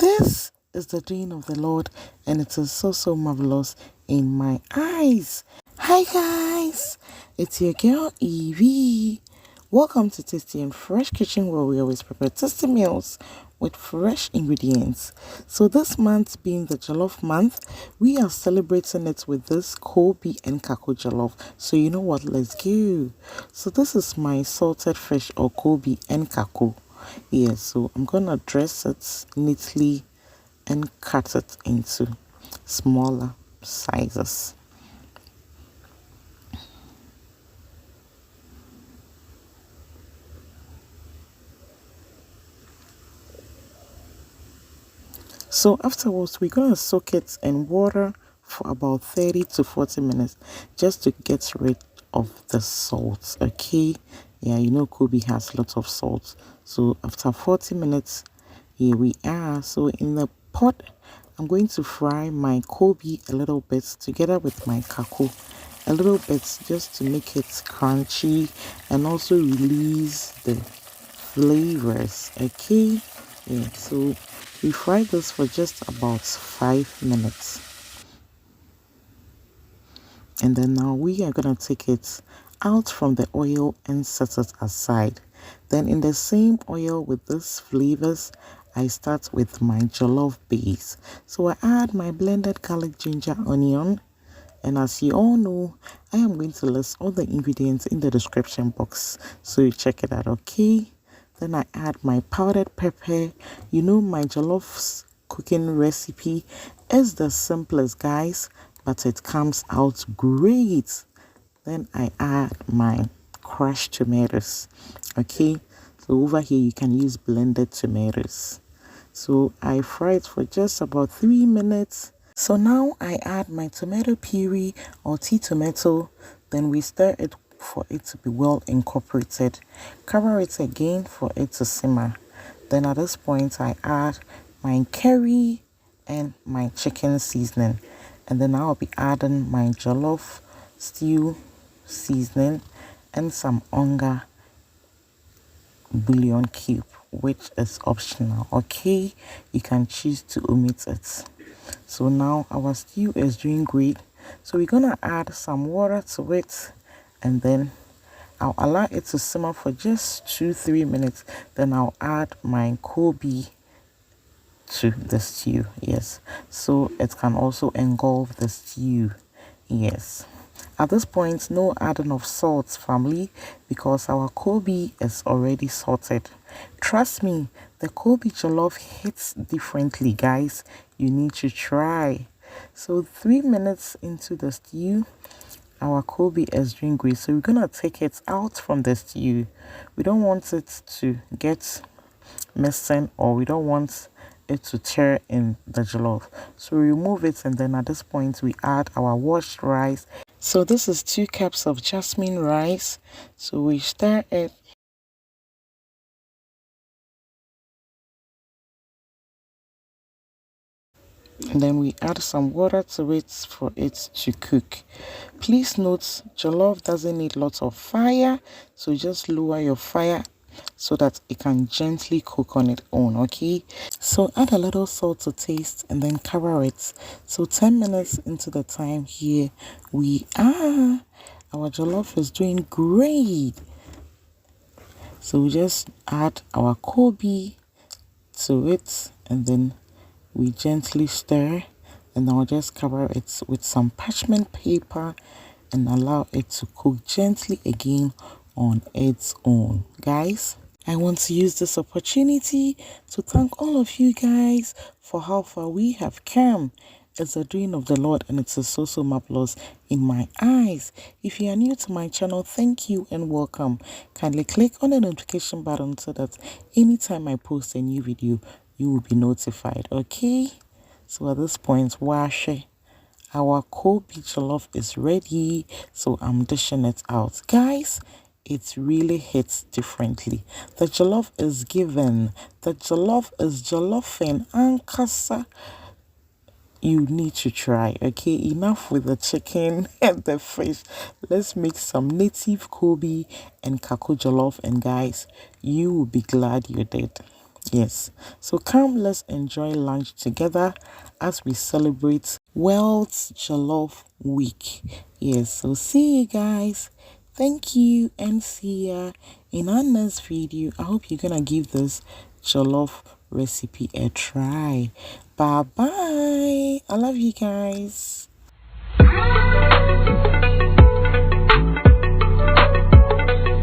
This is the doing of the Lord, and it is so marvelous in my eyes. Hi guys, it's your girl Eveee. Welcome to Tasty and Fresh Kitchen, where we always prepare tasty meals with fresh ingredients. So this month being the Jollof month, we are celebrating it with this Koobi and Kako Jollof. So you know what, let's go. So this is my salted fish or Koobi and Kako. Yeah, so I'm gonna dress it neatly and cut it into smaller sizes. So afterwards, we're gonna soak it in water for about 30 to 40 minutes just to get rid of the salt. Okay, yeah, you know Koobi has lots of salt. So after 40 minutes, here we are. So in the pot, I'm going to fry my Koobi a little bit together with my Kako a little bit, just to make it crunchy and also release the flavors. Okay, yeah, so we fry this for just about 5 minutes, and then now we are gonna take it out from the oil and set it aside. Then in the same oil with these flavors, I start with my jollof base. So I add my blended garlic, ginger, onion, and as you all know, I am going to list all the ingredients in the description box, so you check it out. Okay, then I add my powdered pepper. You know my jollof cooking recipe is the simplest, guys, but it comes out great. Then I add my crushed tomatoes. Okay, so over here you can use blended tomatoes. So I fry it for just about 3 minutes. So now I add my tomato puree or tea tomato. Then we stir it for it to be well incorporated. Cover it again for it to simmer. Then at this point I add my curry and my chicken seasoning. And then I'll be adding my jollof stew seasoning and some onga bouillon cube, which is optional. Okay, you can choose to omit it. So now our stew is doing great, so we're gonna add some water to it, and then I'll allow it to simmer for just 2-3 minutes. Then I'll add my Koobi to the stew. Yes, so it can also engulf the stew. Yes, at this point, no adding of salt, family, because our Koobi is already salted. Trust me, the Koobi jollof hits differently, guys. You need to try. So 3 minutes into the stew, our Koobi is doing great. So we're gonna take it out from the stew. We don't want it to get missing, or we don't want it to tear in the jollof. So we remove it, and then at this point we add our washed rice. So this is 2 cups of Jasmine rice. So we stir it. And then we add some water to it for it to cook. Please note, jollof doesn't need lots of fire, so just lower your fire so that it can gently cook on its own. Okay, so add a little salt to taste and then cover it. So 10 minutes into the time, here we are. Our jollof is doing great. So we just add our Koobi to it, and then we gently stir, and I'll just cover it with some parchment paper and allow it to cook gently again on its own. Guys, I want to use this opportunity to thank all of you guys for how far we have come. It's the doing of the Lord, and it's so marvelous in my eyes. If you are new to my channel, thank you and welcome. Kindly click on the notification button so that anytime I post a new video, you will be notified. Okay, so at this point, wash it. Our Koobi jollof is ready, so I'm dishing it out. Guys, it really hits differently. The jollof is given. The jollof is jollofing. Ankasa. You need to try. Okay, enough with the chicken and the fish. Let's make some native Koobi and Kako jollof, and guys, you will be glad you did. Yes, so come, let's enjoy lunch together as we celebrate World's Jollof Week. Yes, so see you guys. Thank you and see ya in our next video. I hope you're gonna give this jollof recipe a try. Bye bye. I love you guys.